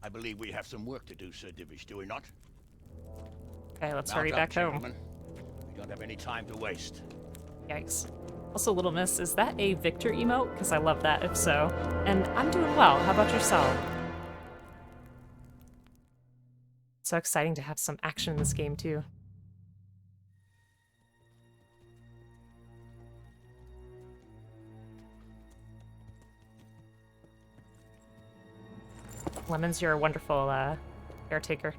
I believe we have some work to do, Sir Divish, do we not? Okay, let's Mount hurry up, back home. gentlemen. We don't have any time to waste. Yikes. Also, Little Miss, is that a Victor emote? Because I love that, if so. And I'm doing well. How about yourself? So exciting to have some action in this game, too. Lemons, you're a wonderful caretaker.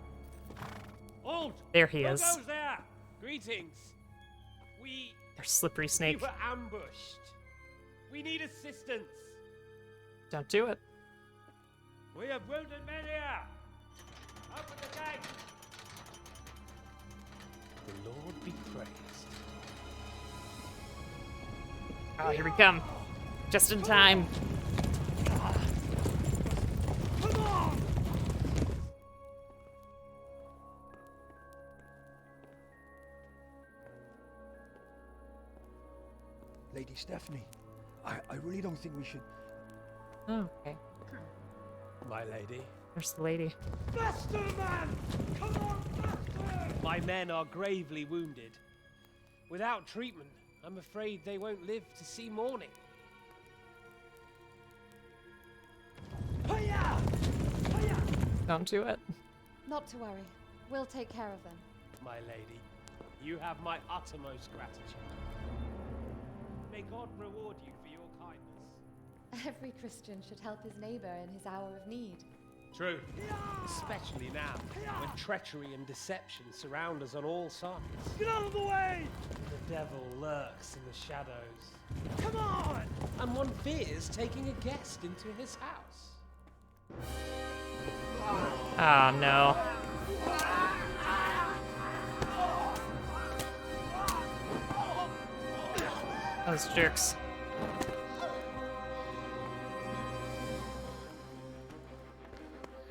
Halt! There he Who is. goes there? Greetings. Our slippery We snake. were ambushed. We need assistance. Don't do it. We have wounded men here. Open the gate. The Lord be praised. Oh, here we come. Just in time. Come on! Lady Stephanie, I really don't think we should... Oh, okay. My lady. There's the lady. Faster, man! Come on, faster! My men are gravely wounded. Without treatment, I'm afraid they won't live to see morning. Hiya! Hiya! Don't do it. Not to worry. We'll take care of them. My lady, you have my uttermost gratitude. May God reward you for your kindness. Every Christian should help his neighbor in his hour of need. True. Especially now, when treachery and deception surround us on all sides. Get out of the way! The devil lurks in the shadows. Come on! And one fears taking a guest into his house. Oh, no. Those jerks.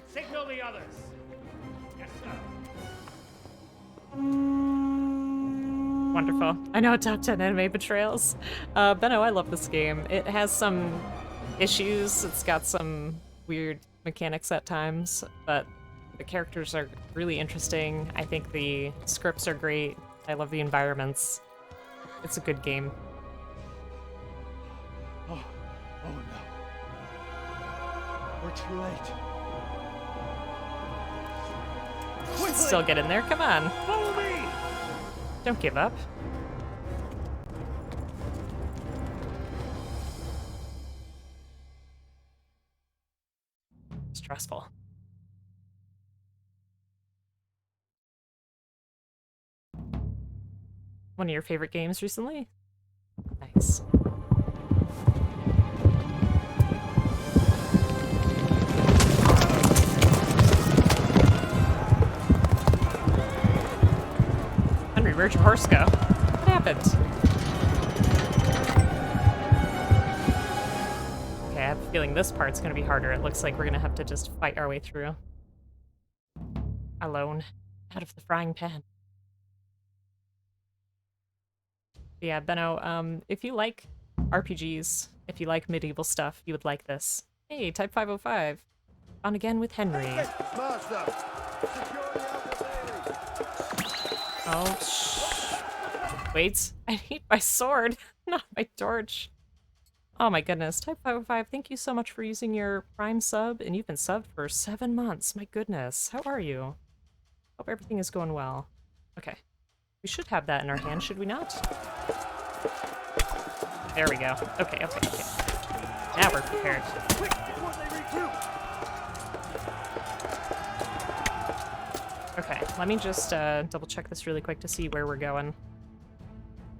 Signal the others. Yes, sir. Wonderful. I know, top 10 anime betrayals. Benno, I love this game. It has some issues. It's got some weird mechanics at times, but the characters are really interesting. I think the scripts are great. I love the environments. It's a good game. Oh no. We're too late. Still get in there. Come on. Follow me! Don't give up. Stressful. One of your favorite games recently? Nice. Henry, where'd your horse go? What happened? Okay, I have a feeling this part's gonna be harder. It looks like we're gonna have to just fight our way through. Alone. Out of the frying pan. Yeah, Benno, if you like RPGs, if you like medieval stuff, you would like this. Hey, Type 505. On again with Henry. Master, secure the outer bailey. Oh, wait. I need my sword, not my torch. Oh my goodness. Type 505, thank you so much for using your Prime sub, and you've been subbed for 7 months. My goodness. How are you? Hope everything is going well. Okay. We should have that in our hand, should we not? There we go. Okay. Now we're prepared. Quick, before they regroup. Okay, let me just double check this really quick to see where we're going.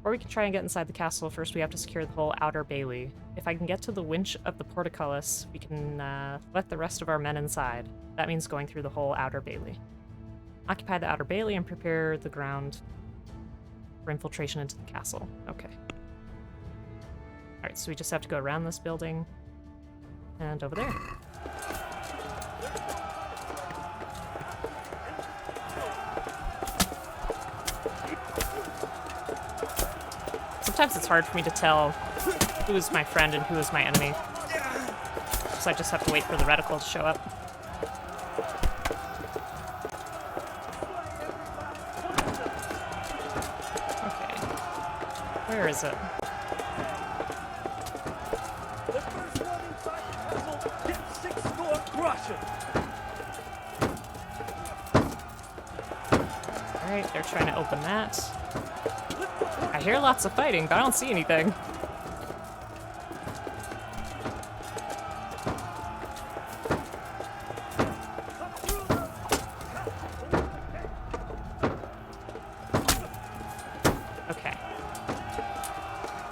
Or we can try and get inside the castle. First, we have to secure the whole outer bailey. If I can get to the winch of the portcullis, we can let the rest of our men inside. That means going through the whole outer bailey. Occupy the outer bailey and prepare the ground for infiltration into the castle. Okay. Alright, so we just have to go around this building and over there. Sometimes it's hard for me to tell who is my friend and who is my enemy. So I just have to wait for the reticle to show up. Okay. Where is it? The first one inside the castle gets 6 score groschen. Alright, they're trying to open that. I hear lots of fighting, but I don't see anything. Okay.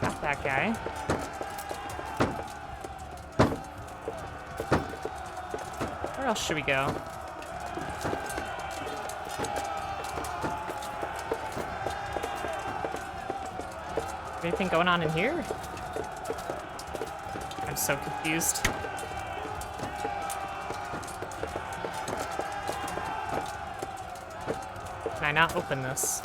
Got that guy. Where else should we go? Anything going on in here? I'm so confused. Can I not open this?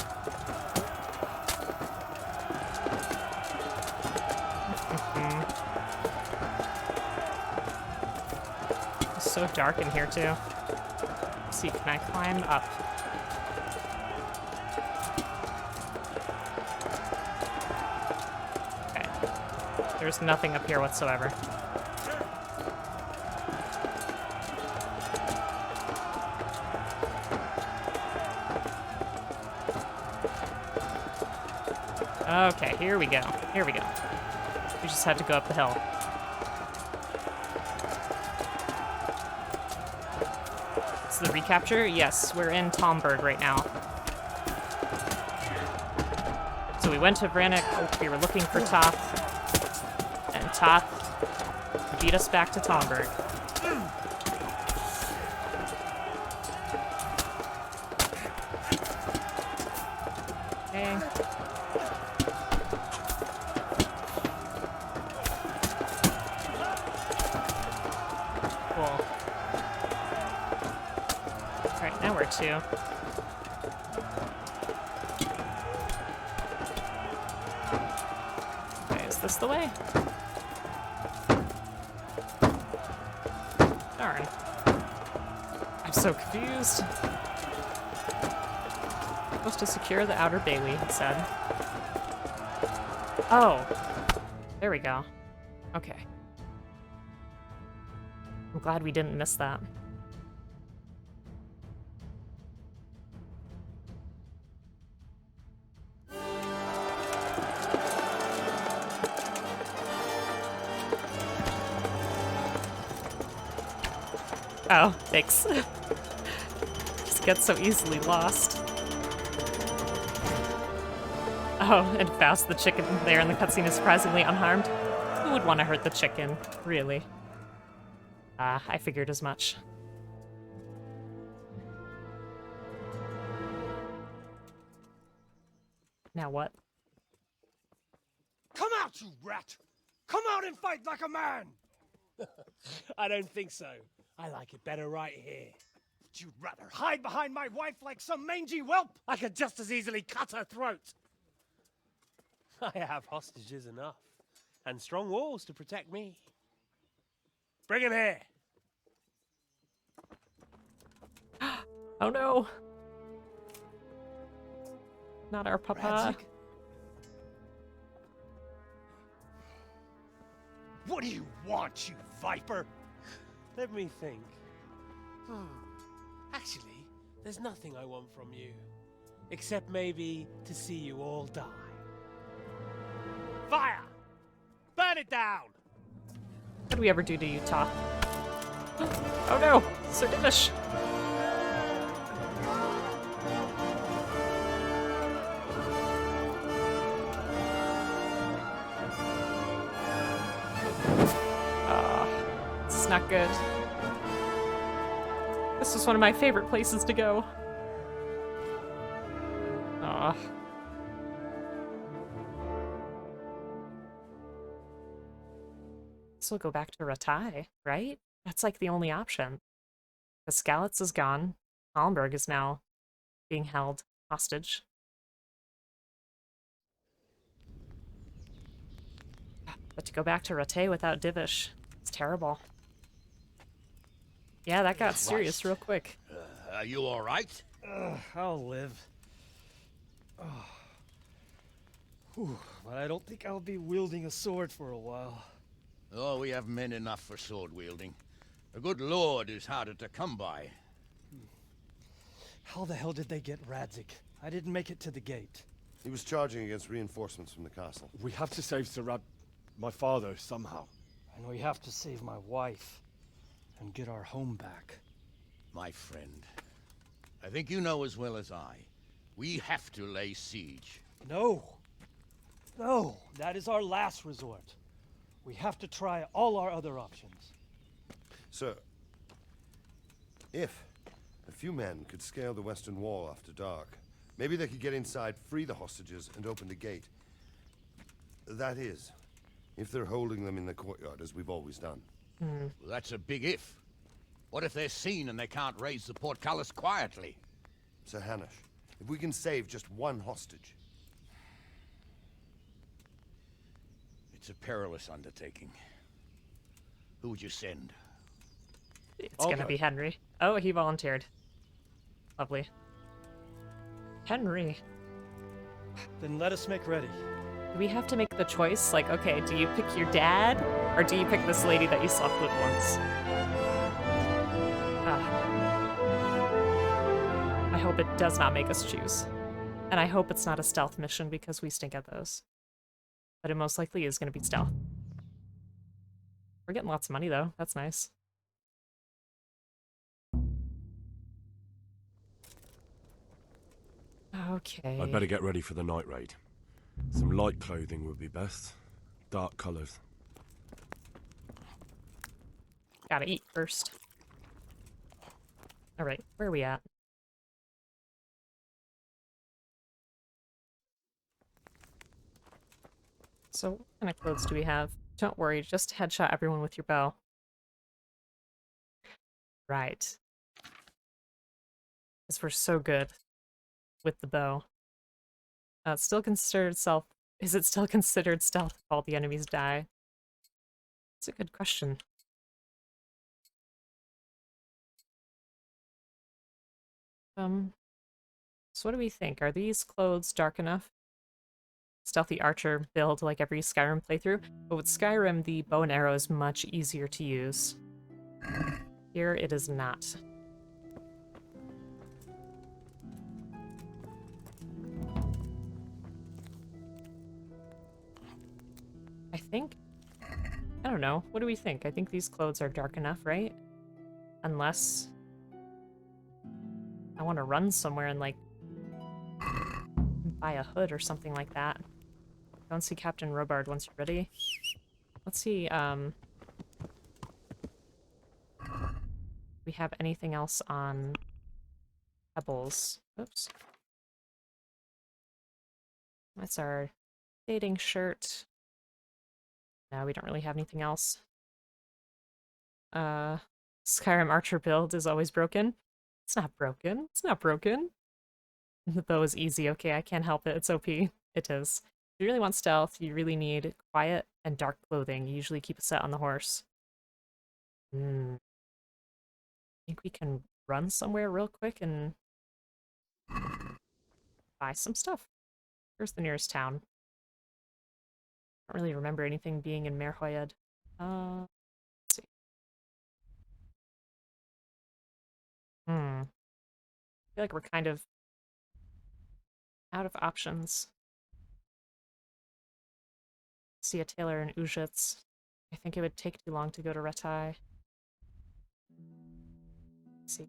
It's so dark in here too. Let's see, can I climb up? There's nothing up here whatsoever. Okay, here we go. Here we go. We just had to go up the hill. It's the recapture? Yes, we're in Tomberg right now. So we went to Vranik, we were looking for Toth. Toth beat us back to Tomberg. Okay. Cool. Alright, now where to? Okay, is this the way? Darn. I'm so confused. Supposed to secure the outer bailey, it said. Oh. There we go. Okay. I'm glad we didn't miss that. Oh, thanks. Just get so easily lost. Oh, and Faust the chicken there in the cutscene is surprisingly unharmed. Who would want to hurt the chicken, really? Ah, I figured as much. Now what? Come out, you rat! Come out and fight like a man! I don't think so. I like it better right here. Would you rather hide behind my wife like some mangy whelp? I could just as easily cut her throat. I have hostages enough, and strong walls to protect me. Bring him here. Oh no! Not our papa. Radzik? What do you want, you viper? Let me think. Actually, there's nothing I want from you. Except maybe to see you all die. Fire! Burn it down! What did we ever do to you, Toth? Oh no! Sir Divish! This is not good. This is one of my favorite places to go. Aw. So we'll go back to Rattay, right? That's like the only option. Because Skalitz is gone. Holmberg is now being held hostage. But to go back to Rattay without Divish, it's terrible. Yeah, that got serious Christ. real quick. Are you all right? I'll live. Whew, but I don't think I'll be wielding a sword for a while. Oh, we have men enough for sword wielding. The good lord is harder to come by. How the hell did they get Radzik? I didn't make it to the gate. He was charging against reinforcements from the castle. We have to save my father, somehow. And we have to save my wife and get our home back. My friend, I think you know as well as I. We have to lay siege. No. No, that is our last resort. We have to try all our other options. Sir, if a few men could scale the western wall after dark, maybe they could get inside, free the hostages, and open the gate. That is, if they're holding them in the courtyard, as we've always done. Well, that's a big if. What if they're seen and they can't raise the portcullis quietly? Sir Hanush, if we can save just one hostage. It's a perilous undertaking. Who would you send? It's gonna be Henry. Oh, he volunteered. Lovely. Henry. Then let us make ready. Do we have to make the choice? Like, okay, do you pick your dad, or do you pick this lady that you slept with once? I hope it does not make us choose. And I hope it's not a stealth mission because we stink at those. But it most likely is going to be stealth. We're getting lots of money, though. That's nice. Okay. I'd better get ready for the night raid. Some light clothing would be best. Dark colours. Gotta eat first. Alright, where are we at? So, what kind of clothes do we have? Don't worry, just headshot everyone with your bow. Right. Because we're so good with the bow. It's still considered stealth. Is it still considered stealth if all the enemies die? That's a good question. So what do we think? Are these clothes dark enough? Stealthy archer build like every Skyrim playthrough, but with Skyrim, the bow and arrow is much easier to use. Here, it is not. I think... I don't know. What do we think? I think these clothes are dark enough, right? Unless... I want to run somewhere and, like, buy a hood or something like that. Go and see Captain Robard once you're ready. Let's see, we have anything else on Pebbles. Oops. That's our dating shirt. No, we don't really have anything else. Skyrim Archer build is always broken. It's not broken. It's not broken. The bow is easy. Okay, I can't help it. It's OP. It is. If you really want stealth, you really need quiet and dark clothing. You usually keep a set on the horse. I think we can run somewhere real quick and buy some stuff. Where's the nearest town? I don't really remember anything being in Merhoyed. Let's see. I feel like we're kind of out of options. See a tailor in Ujits. I think it would take too long to go to Retai. Let's see.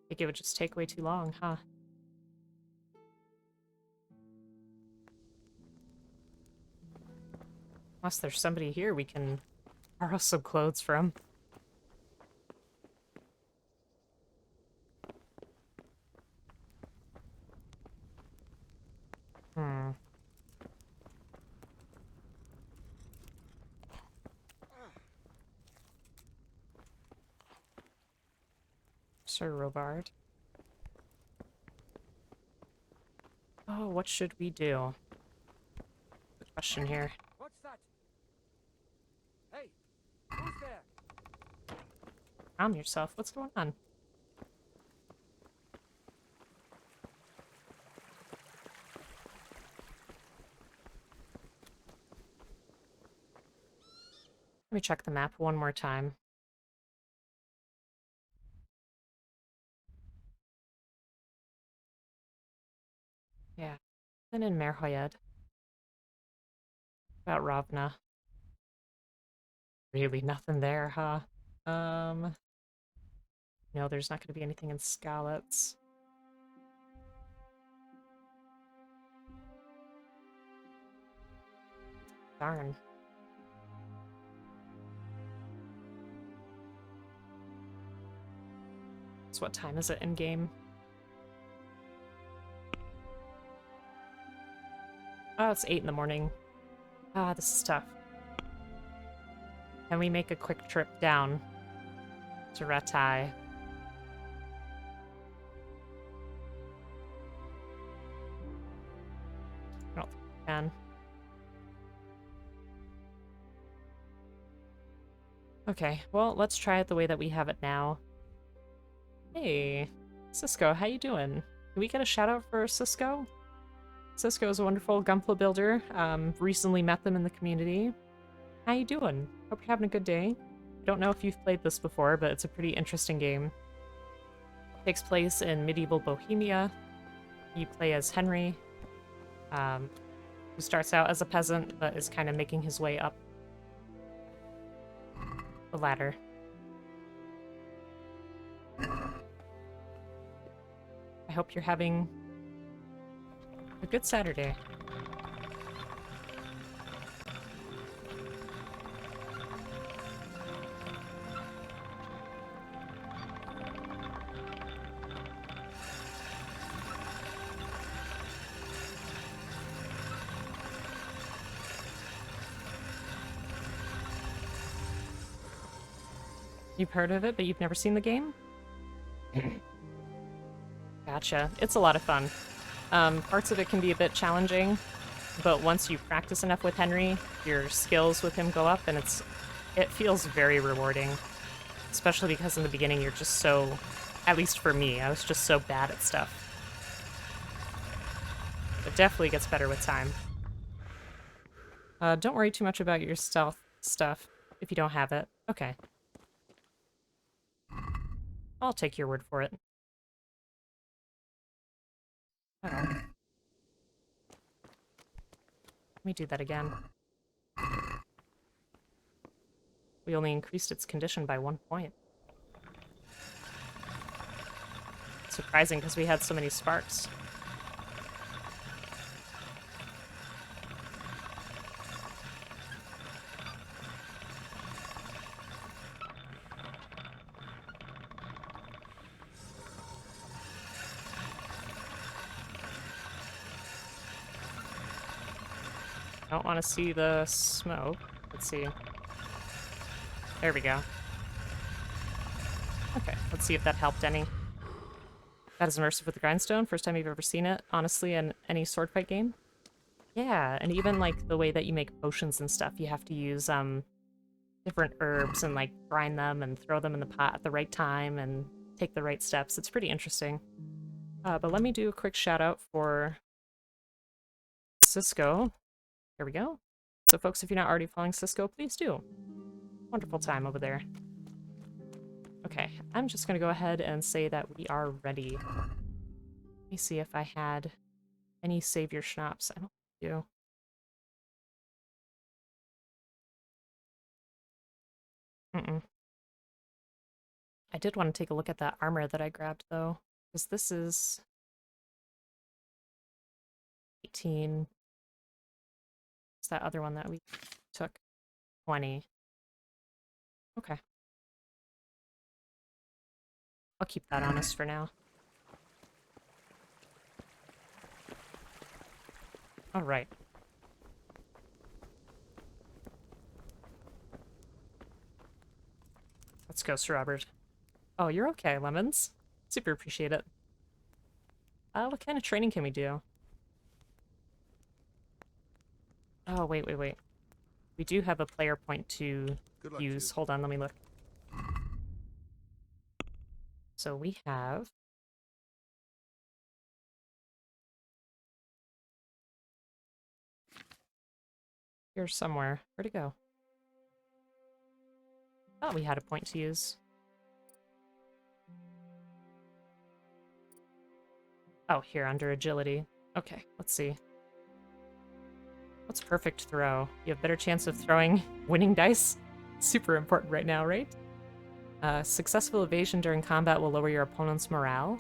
I think it would just take way too long, huh? Unless there's somebody here we can borrow some clothes from. Sir Robard. Oh, what should we do? Good question here. What's that? Hey, who's there? Calm yourself. What's going on? Let me check the map one more time. Yeah. Then in Merhoyed. About Ravna. Really nothing there, huh? No, there's not going to be anything in Skalitz. Darn. So what time is it in game? Oh, it's 8 in the morning. Ah, this is tough. Can we make a quick trip down to Ratai? I don't think we can. Okay, well, let's try it the way that we have it now. Hey, Cisco, how you doing? Can we get a shout out for Cisco? Cisco is a wonderful Gunpla builder. Recently met them in the community. How you doing? Hope you're having a good day. I don't know if you've played this before, but it's a pretty interesting game. It takes place in medieval Bohemia. You play as Henry, who starts out as a peasant, but is kind of making his way up the ladder. I hope you're having a good Saturday. You've heard of it, but you've never seen the game? Gotcha. It's a lot of fun. Parts of it can be a bit challenging, but once you practice enough with Henry, your skills with him go up, and it feels very rewarding. Especially because in the beginning you're just so, at least for me, I was just so bad at stuff. It definitely gets better with time. Don't worry too much about your stealth stuff if you don't have it. Okay. I'll take your word for it. Let me do that again. We only increased its condition by 1 point. Surprising because we had so many sparks. I don't want to see the smoke. Let's see. There we go. Okay, let's see if that helped any. That is immersive with the grindstone. First time you've ever seen it, honestly, in any sword fight game. Yeah, and even like the way that you make potions and stuff, you have to use different herbs and like grind them and throw them in the pot at the right time and take the right steps. It's pretty interesting. But let me do a quick shout out for Cisco. There we go. So folks, if you're not already following Cisco, please do. Wonderful time over there. Okay, I'm just gonna go ahead and say that we are ready. Let me see if I had any savior schnapps. I don't do. I did want to take a look at that armor that I grabbed though, because this is 18. It's that other one that we took. 20. Okay. I'll keep that on us for now. Alright. Let's go, Sir Robert. Oh, you're okay, Lemons. Super appreciate it. What kind of training can we do? Oh, wait. We do have a player point to Good luck, use. Chief. Hold on, let me look. So we have... Here somewhere. Where'd it go? Thought we had a point to use. Oh, here, under agility. Okay, let's see. What's perfect throw? You have better chance of throwing winning dice? Super important right now, right? Successful evasion during combat will lower your opponent's morale.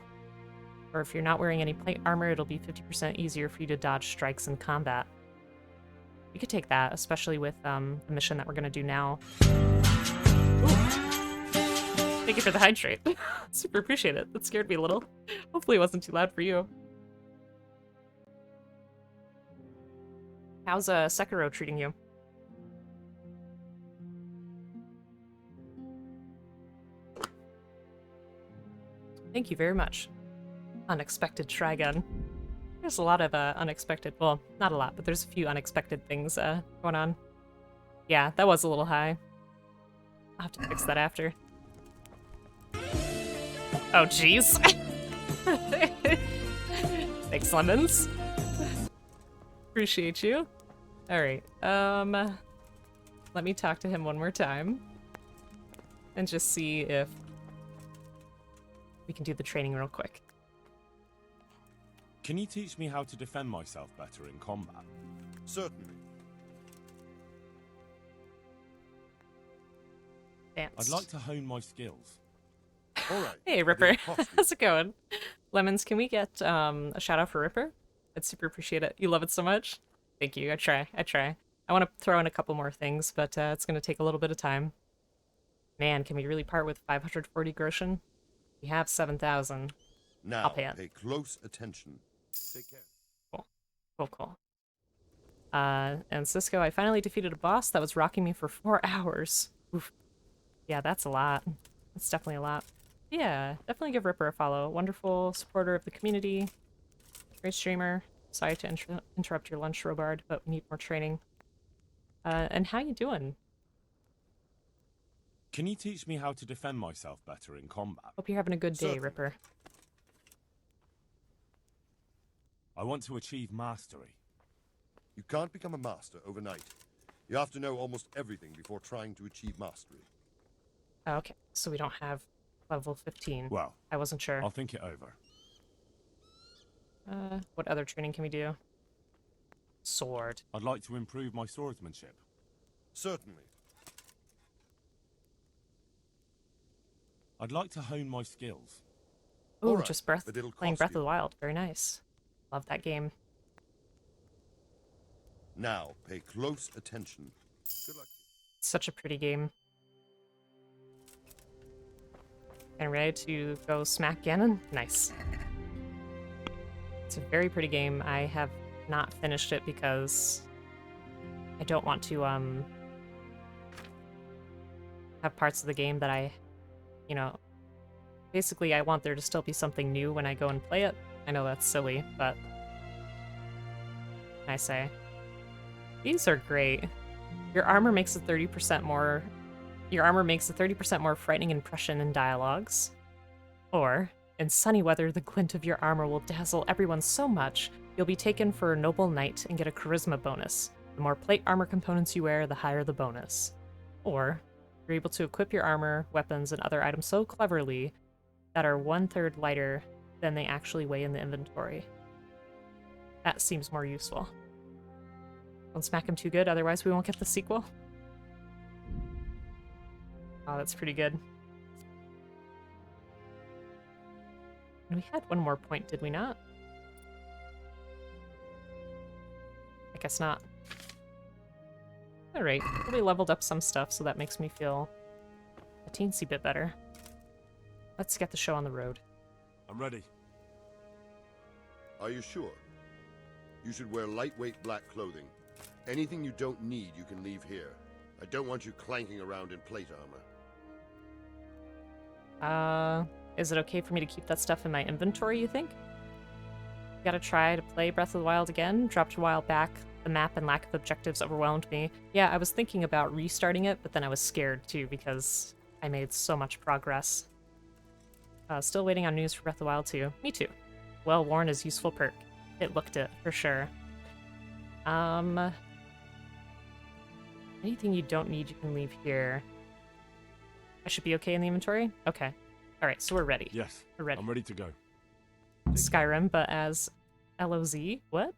Or if you're not wearing any plate armor, it'll be 50% easier for you to dodge strikes in combat. We could take that, especially with the mission that we're gonna do now. Ooh. Thank you for the hydrate. Super appreciate it. That scared me a little. Hopefully it wasn't too loud for you. How's Sekiro treating you? Thank you very much. Unexpected Trigun. There's a lot of unexpected, well, not a lot, but there's a few unexpected things going on. Yeah, that was a little high. I'll have to fix that after. Oh, jeez. Thanks, Lemons. Appreciate you. Alright, let me talk to him one more time. And just see if we can do the training real quick. Can you teach me how to defend myself better in combat? Certainly. Dance. I'd like to hone my skills. All right. Hey, but Ripper. it'll cost you. How's it going? Lemons, can we get a shout out for Ripper? I'd super appreciate it. You love it so much? Thank you. I try. I want to throw in a couple more things, but it's going to take a little bit of time. Man, can we really part with 540 groschen? We have 7,000. Now, I'll pay it. pay close attention. Take care. Cool. And Cisco, I finally defeated a boss that was rocking me for 4 hours. Oof. Yeah, that's a lot. That's definitely a lot. Yeah, definitely give Ripper a follow. Wonderful supporter of the community. Great streamer. Sorry to interrupt your lunch, Robard, but we need more training. And how you doing? Can you teach me how to defend myself better in combat? Hope you're having a good day, Certainly. Ripper. I want to achieve mastery. You can't become a master overnight. You have to know almost everything before trying to achieve mastery. Oh, okay, so we don't have level 15. Well, I wasn't sure. I'll think it over. What other training can we do? Sword. I'd like to improve my swordsmanship. Certainly. I'd like to hone my skills. Ooh, Alright, just but it'll playing cost Breath you. of the Wild. Very nice. Love that game. Now, pay close attention. Good luck. Such a pretty game. And ready to go smack Ganon? Nice. It's a very pretty game. I have not finished it because I don't want to have parts of the game that I, you know, basically I want there to still be something new when I go and play it. I know that's silly, but what can I say? These are great. Your armor makes a 30% more frightening impression in dialogues. Or, in sunny weather, the glint of your armor will dazzle everyone so much, you'll be taken for a noble knight and get a charisma bonus. The more plate armor components you wear, the higher the bonus. Or, you're able to equip your armor, weapons, and other items so cleverly that are 1/3 lighter than they actually weigh in the inventory. That seems more useful. Don't smack him too good, otherwise we won't get the sequel. Oh, that's pretty good. And we had one more point, did we not? I guess not. Alright, we leveled up some stuff, so that makes me feel a teensy bit better. Let's get the show on the road. I'm ready. Are you sure? You should wear lightweight black clothing. Anything you don't need, you can leave here. I don't want you clanking around in plate armor. Is it okay for me to keep that stuff in my inventory, you think? Gotta try to play Breath of the Wild again. Dropped a while back. The map and lack of objectives overwhelmed me. Yeah, I was thinking about restarting it, but then I was scared too because I made so much progress. Still waiting on news for Breath of the Wild 2. Me too. Well worn is useful perk. It looked it, for sure. Anything you don't need, you can leave here. I should be okay in the inventory? Okay. Alright, so we're ready. Yes, We're ready. I'm ready to go. Skyrim, but as LOZ? What?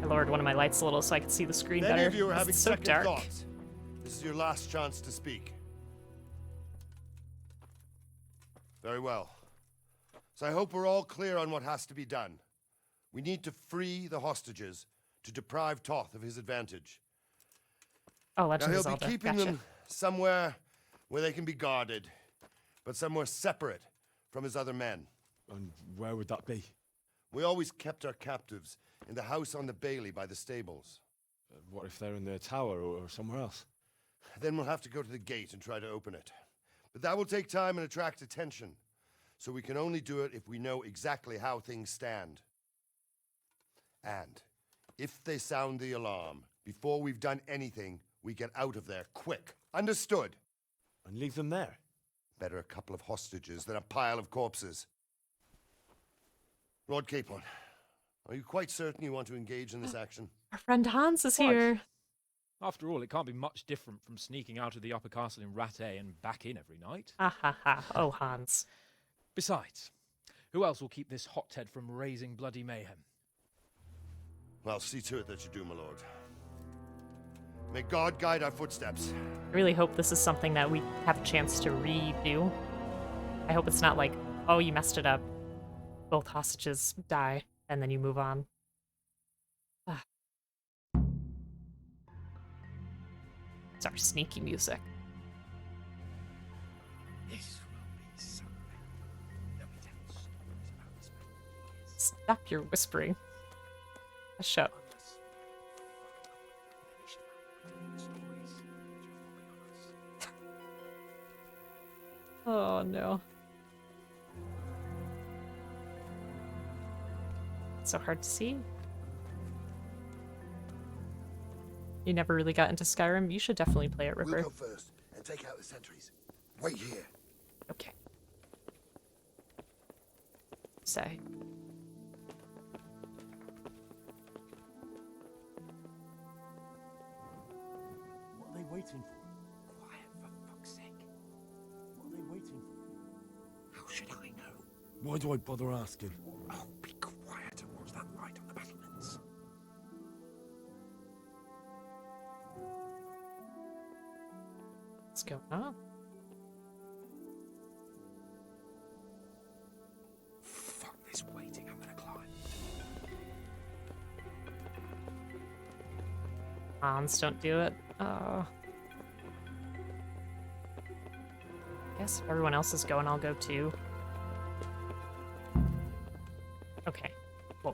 I lowered one of my lights a little so I could see the screen Many better. of you are 'cause having it's so second dark. thoughts. This is your last chance to speak. Very well. So I hope we're all clear on what has to be done. We need to free the hostages to deprive Toth of his advantage. Oh, Now Legend he'll of be Zelda. keeping Gotcha. them somewhere where they can be guarded, but somewhere separate from his other men. And where would that be? We always kept our captives in the house on the Bailey by the stables. What if they're in their tower or somewhere else? Then we'll have to go to the gate and try to open it. But that will take time and attract attention. So we can only do it if we know exactly how things stand. And if they sound the alarm, before we've done anything, we get out of there quick. Understood? And leave them there? Better a couple of hostages than a pile of corpses. Lord Capon, are you quite certain you want to engage in this action? Our friend Hans is Right. here. After all, it can't be much different from sneaking out of the upper castle in Rattay and back in every night. Ha ha ha. Oh, Hans. Besides, who else will keep this hothead from raising bloody mayhem? Well, see to it that you do, my lord. May God guide our footsteps. I really hope this is something that we have a chance to redo. I hope it's not like, oh, you messed it up. Both hostages die, and then you move on. Ah. It's our sneaky music. This will be something. They'll be telling stories about this man. Stop your whispering. Hush up. Oh no. It's so hard to see. You never really got into Skyrim? You should definitely play it, Ripper. We'll go first and take out the sentries. Wait here. Okay. Say. What are they waiting for? Quiet, for fuck's sake. What are they waiting for? How should I know? Why do I bother asking? Oh, be quiet and watch that light on the battlements. What's going on? Fuck this waiting, I'm gonna climb. Hans, don't do it. Oh. Guess if everyone else is going, I'll go too. Okay. Whoa.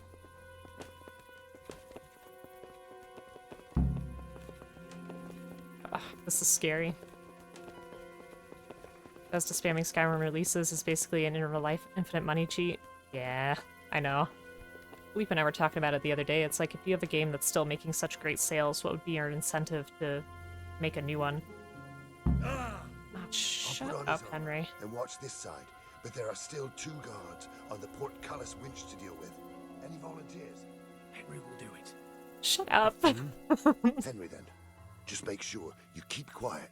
This is scary. As to spamming Skyrim releases is basically an in real life infinite money cheat. Yeah, I know. Leap and I were talking about it the other day. It's like if you have a game that's still making such great sales, what would be your incentive to make a new one? Oh, shut I'll put on up, his armor Henry. And watch this side. But there are still 2 guards on the portcullis winch to deal with. Any volunteers? Henry will do it. Shut up. Henry, then. Just make sure you keep quiet.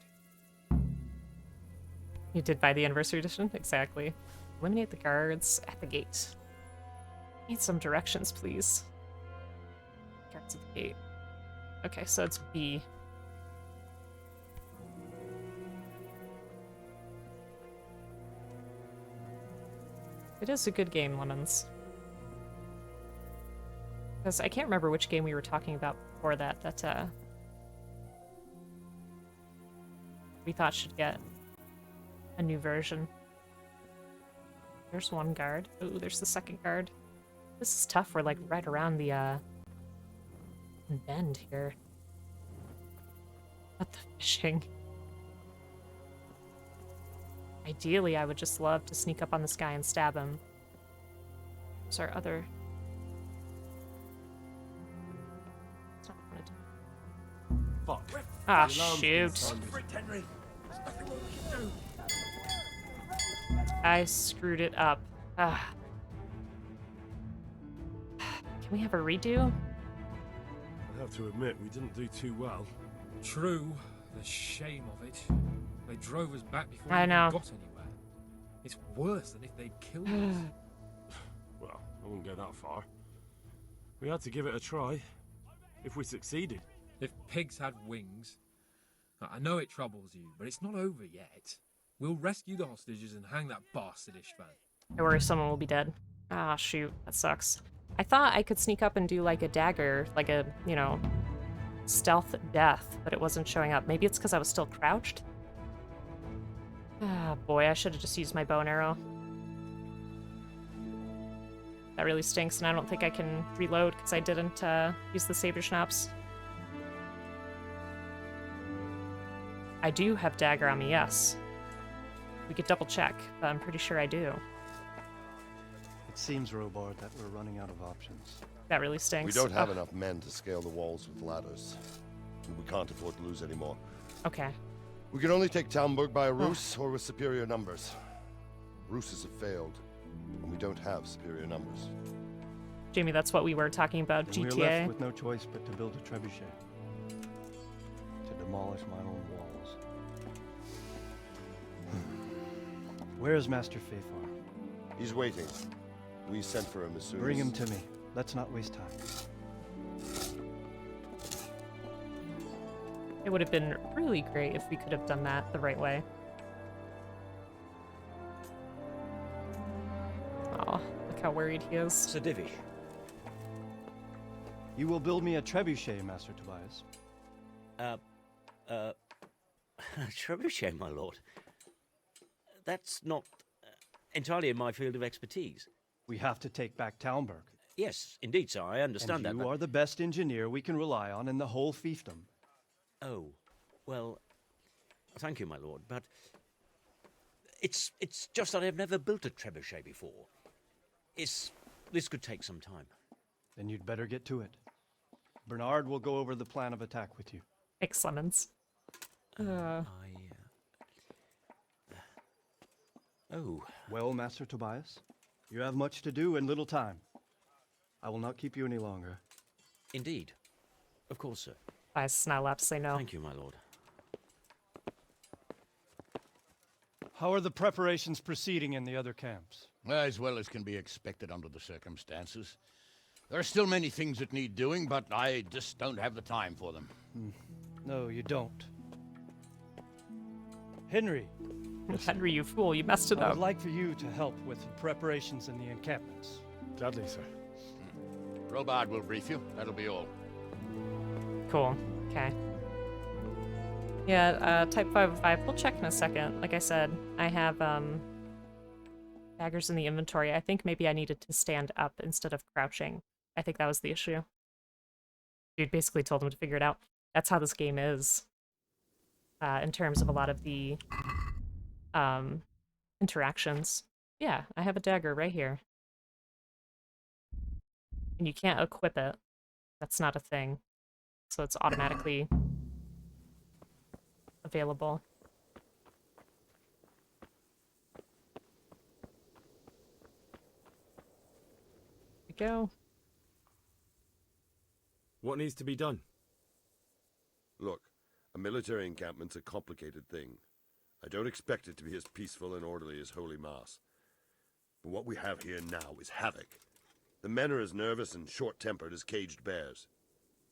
You did buy the anniversary edition? Exactly. Eliminate the guards at the gate. Need some directions, please. Guards at the gate. Okay, so it's B. It is a good game, Lemons. Because I can't remember which game we were talking about before that we thought should get a new version. There's one guard. Ooh, there's the second guard. This is tough. We're like right around the bend here. What the fishing? Ideally, I would just love to sneak up on this guy and stab him. There's our other... That's not what I wanna do. Fuck. Ah, The alarm's shoot. sounded. Henry. There's nothing more we can do. I screwed it up. Ah. Can we have a redo? I have to admit, we didn't do too well. True. The shame of it. They drove us back before I we even know. got anywhere. It's worse than if they'd killed us. Well, I wouldn't go that far. We had to give it a try. If we succeeded. If pigs had wings... I know it troubles you, but it's not over yet. We'll rescue the hostages and hang that bastard Ishvan. I worry someone will be dead. Ah, shoot. That sucks. I thought I could sneak up and do like a dagger, like a, you know, stealth death, but it wasn't showing up. Maybe it's because I was still crouched? Ah, boy, I should have just used my bow and arrow. That really stinks, and I don't think I can reload because I didn't use the saber schnapps. I do have dagger on me, yes. We could double check, but I'm pretty sure I do. It seems, Robard, that we're running out of options. That really stinks. We don't have Ugh. enough men to scale the walls with ladders. We can't afford to lose any more. Okay. We can only take Talmberg by a ruse or with superior numbers. Ruses have failed, and we don't have superior numbers. Jamie, that's what we were talking about, And we're GTA. left with no choice but to build a trebuchet. To demolish my own walls. Where's Master Fafar? He's waiting. We sent for him as soon Bring as... him to me. Let's not waste time. It would have been really great if we could have done that the right way. Oh, look how worried he is. Sir Divish. You will build me a trebuchet, Master Tobias. Trebuchet, my lord. That's not entirely in my field of expertise. We have to take back Talmberg. Yes, indeed, sir. I understand And that. you are the best engineer we can rely on in the whole fiefdom. Oh, well, thank you, my lord, but it's just that I've never built a trebuchet before. This could take some time. Then you'd better get to it. Bernard will go over the plan of attack with you. Excellence. Oh, Well, Master Tobias, you have much to do and little time. I will not keep you any longer. indeed. Of course, sir. I was not allowed to say no. Thank you, my lord. How are the preparations proceeding in the other camps? As well as can be expected under the circumstances. There are still many things that need doing, but I just don't have the time for them. No, you don't. Henry, Henry, you fool, you messed it I up. would like for you to help with the preparations in the encampments. Gladly, sir. Robard will brief you. That'll be all. Cool. Okay. Yeah, type 505. We'll check in a second. Like I said, I have daggers in the inventory. I think maybe I needed to stand up instead of crouching. I think that was the issue. Dude basically told him to figure it out. That's how this game is. In terms of a lot of the interactions. Yeah, I have a dagger right here. And you can't equip it. That's not a thing. So it's automatically available. Here we go. What needs to be done? Look, a military encampment's a complicated thing. I don't expect it to be as peaceful and orderly as Holy Mass. But what we have here now is havoc. The men are as nervous and short-tempered as caged bears.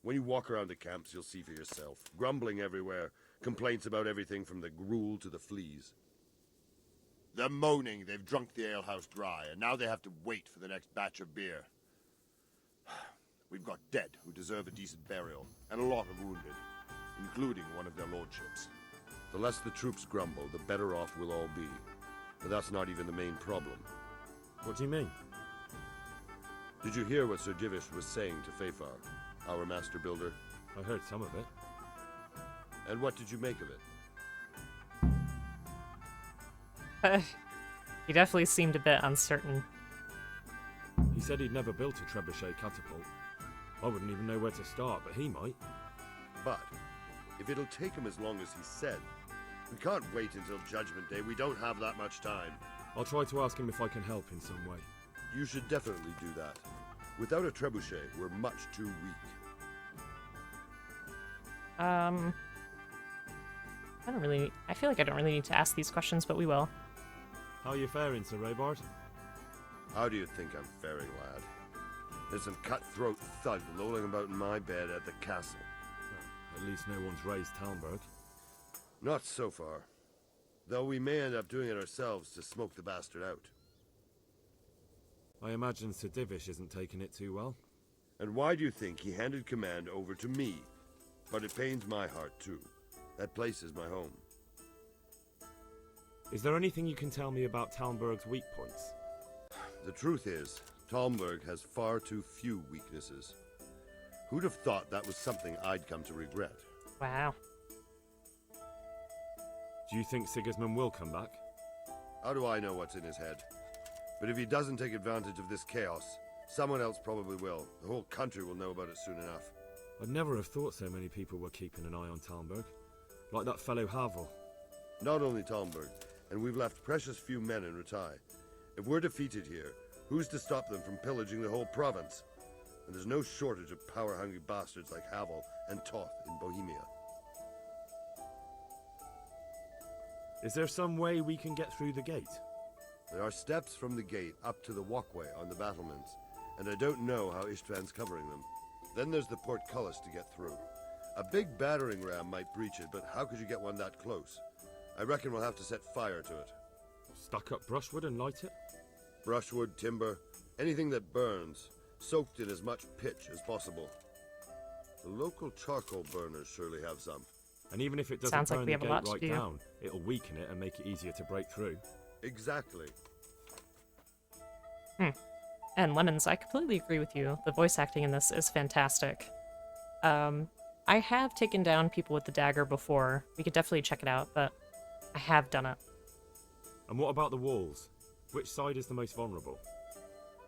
When you walk around the camps, you'll see for yourself. Grumbling everywhere, complaints about everything from the gruel to the fleas. They're moaning they've drunk the alehouse dry, and now they have to wait for the next batch of beer. We've got dead who deserve a decent burial, and a lot of wounded, including one of their lordships. The less the troops grumble, the better off we'll all be. But that's not even the main problem. What do you mean? Did you hear what Sir Divish was saying to Fafar, our master builder? I heard some of it. And what did you make of it? He definitely seemed a bit uncertain. He said he'd never built a trebuchet catapult. I wouldn't even know where to start, but he might. But if it'll take him as long as he said, we can't wait until Judgment Day. We don't have that much time. I'll try to ask him if I can help in some way. You should definitely do that. Without a trebuchet, we're much too weak. I feel like I don't really need to ask these questions, but we will. How are you faring, Sir Raybard? How do you think I'm faring, lad? There's some cutthroat thug lolling about in my bed at the castle. At least no one's raised Talmberg. Not so far. Though we may end up doing it ourselves to smoke the bastard out. I imagine Sir Divish isn't taking it too well. And why do you think he handed command over to me? But it pains my heart too. That place is my home. Is there anything you can tell me about Talmberg's weak points? The truth is, Talmberg has far too few weaknesses. Who'd have thought that was something I'd come to regret? Wow. Do you think Sigismund will come back? How do I know what's in his head? But if he doesn't take advantage of this chaos, someone else probably will. The whole country will know about it soon enough. I'd never have thought so many people were keeping an eye on Talmberg. Like that fellow Havel. Not only Talmberg, and we've left precious few men in Ratai. If we're defeated here, who's to stop them from pillaging the whole province? And there's no shortage of power-hungry bastards like Havel and Toth in Bohemia. Is there some way we can get through the gate? There are steps from the gate up to the walkway on the battlements, and I don't know how Istvan's covering them. Then there's the portcullis to get through. A big battering ram might breach it, but how could you get one that close? I reckon we'll have to set fire to it. Stack up brushwood and light it? Brushwood, timber, anything that burns, soaked in as much pitch as possible. The local charcoal burners surely have some. And even if it doesn't Sounds like burn we the have a gate lot to right do. down, it'll weaken it and make it easier to break through. Exactly. And Lemons, I completely agree with you. The voice acting in this is fantastic. I have taken down people with the dagger before. We could definitely check it out, but I have done it. And what about the walls? Which side is the most vulnerable?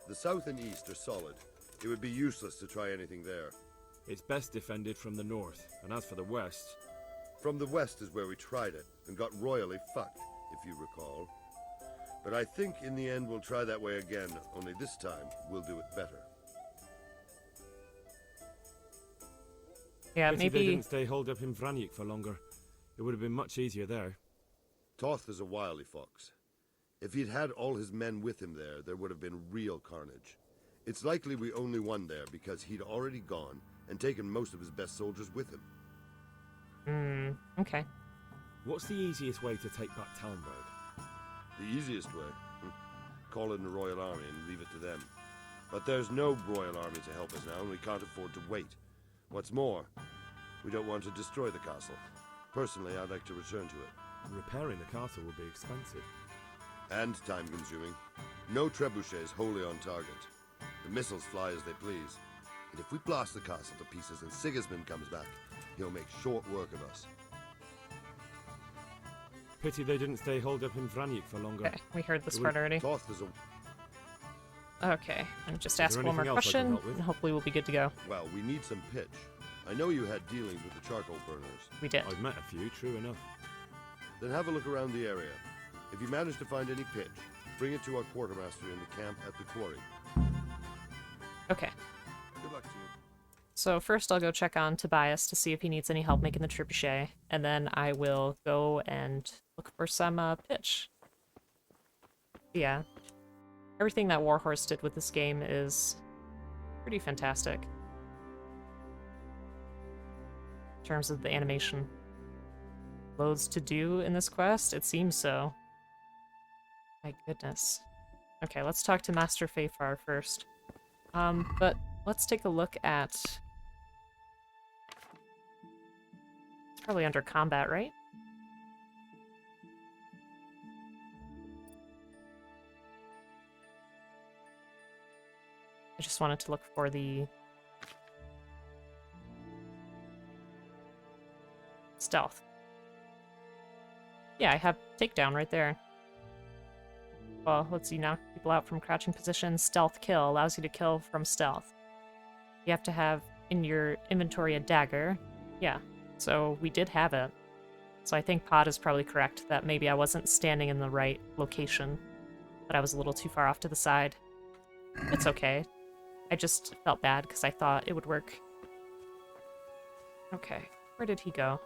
The south and east are solid. It would be useless to try anything there. It's best defended from the north, and as for the west... From the west is where we tried it, and got royally fucked, if you recall. But I think in the end we'll try that way again, only this time we'll do it better. Yeah, Pity they maybe... didn't stay holed up in Vranyk for longer. It would have been much easier there. Toth is a wily fox. If he'd had all his men with him there would have been real carnage. It's likely we only won there because he'd already gone and taken most of his best soldiers with him. Okay. What's the easiest way to take back Talmberg? The easiest way? Call in the Royal Army and leave it to them. But there's no Royal Army to help us now, and we can't afford to wait. What's more, we don't want to destroy the castle. Personally, I'd like to return to it. Repairing the castle would be expensive. And time-consuming. No trebuchets wholly on target. The missiles fly as they please. And if we blast the castle to pieces and Sigismund comes back, he'll make short work of us. Pity they didn't stay holed up in Vranyk for longer. Okay, we heard this part already. Toth is Okay, and just Is ask there one more anything else I can question, help with? and hopefully we'll be good to go. Well, we need some pitch. I know you had dealings with the charcoal burners. We did. I've met a few, true enough. Then have a look around the area. If you manage to find any pitch, bring it to our quartermaster in the camp at the quarry. Okay. Good luck to you. So first I'll go check on Tobias to see if he needs any help making the trebuchet, and then I will go and look for some pitch. Yeah. Everything that Warhorse did with this game is pretty fantastic. In terms of the animation. Loads to do in this quest? It seems so. My goodness. Okay, let's talk to Master Fafar first. But let's take a look at... It's probably under combat, right? I just wanted to look for the Stealth. Yeah, I have takedown right there. Well, let's see, knock people out from crouching position. Stealth kill allows you to kill from stealth. You have to have in your inventory a dagger. Yeah, so we did have it. So I think Pod is probably correct that maybe I wasn't standing in the right location, that I was a little too far off to the side. It's okay. I just felt bad because I thought it would work. Okay, where did he go?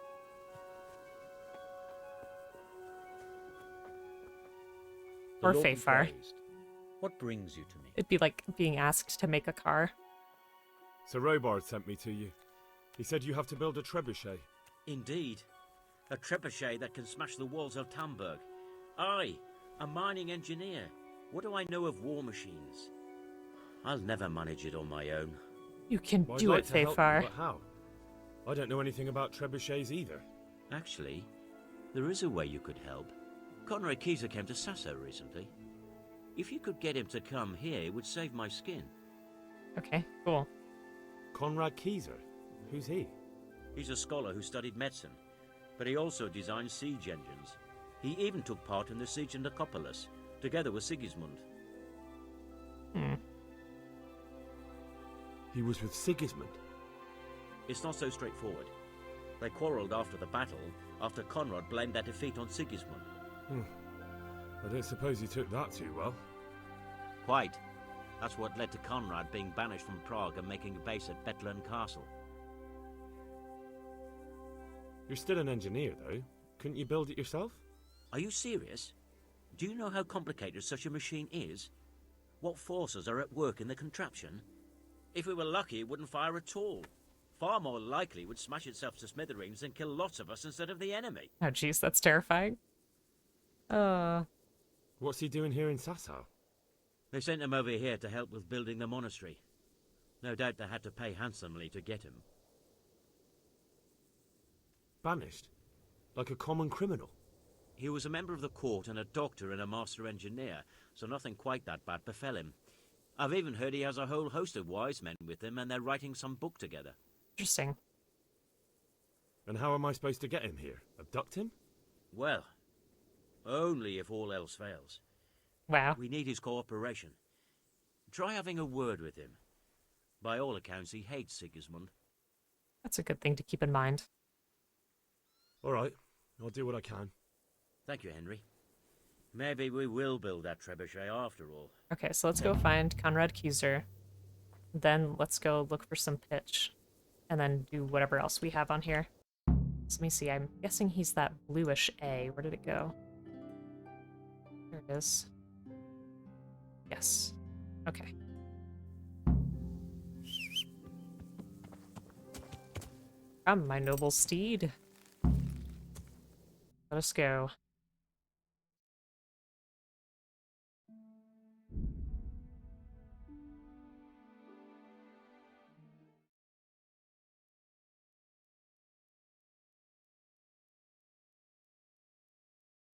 The Or Lord be Fafar. praised. What brings you to me? It'd be like being asked to make a car. Sir Robard sent me to you. He said you have to build a trebuchet. Indeed. A trebuchet that can smash the walls of Tamburg. I, a mining engineer. What do I know of war machines? I'll never manage it on my own. You can Well, I'd do like it, to help you, Fafar. but how? I don't know anything about trebuchets either. Actually, there is a way you could help. Conrad Kieser came to Sasso recently. If you could get him to come here, it would save my skin. Okay, cool. Conrad Kieser? Who's he? He's a scholar who studied medicine, but he also designed siege engines. He even took part in the siege of Nicopolis, together with Sigismund. He was with Sigismund. It's not so straightforward. They quarrelled after the battle, after Conrad blamed their defeat on Sigismund. I don't suppose he took that too well. Quite. That's what led to Conrad being banished from Prague and making a base at Betlen Castle. You're still an engineer, though. Couldn't you build it yourself? Are you serious? Do you know how complicated such a machine is? What forces are at work in the contraption? If we were lucky, it wouldn't fire at all. Far more likely it would smash itself to smithereens and kill lots of us instead of the enemy. Oh jeez, that's terrifying. What's he doing here in Sasau? They sent him over here to help with building the monastery. No doubt they had to pay handsomely to get him. Banished? Like a common criminal? He was a member of the court and a doctor and a master engineer, so nothing quite that bad befell him. I've even heard he has a whole host of wise men with him and they're writing some book together. Interesting. And how am I supposed to get him here? Abduct him? Well, only if all else fails. Wow. We need his cooperation. Try having a word with him. By all accounts, he hates Sigismund. That's a good thing to keep in mind. All right, I'll do what I can. Thank you, Henry. Maybe we will build that trebuchet after all. Okay, so let's go find Conrad Kieser. Then let's go look for some pitch. And then do whatever else we have on here. So let me see, I'm guessing he's that bluish A. Where did it go? There it is. Yes. Okay. Come, my noble steed. Let us go.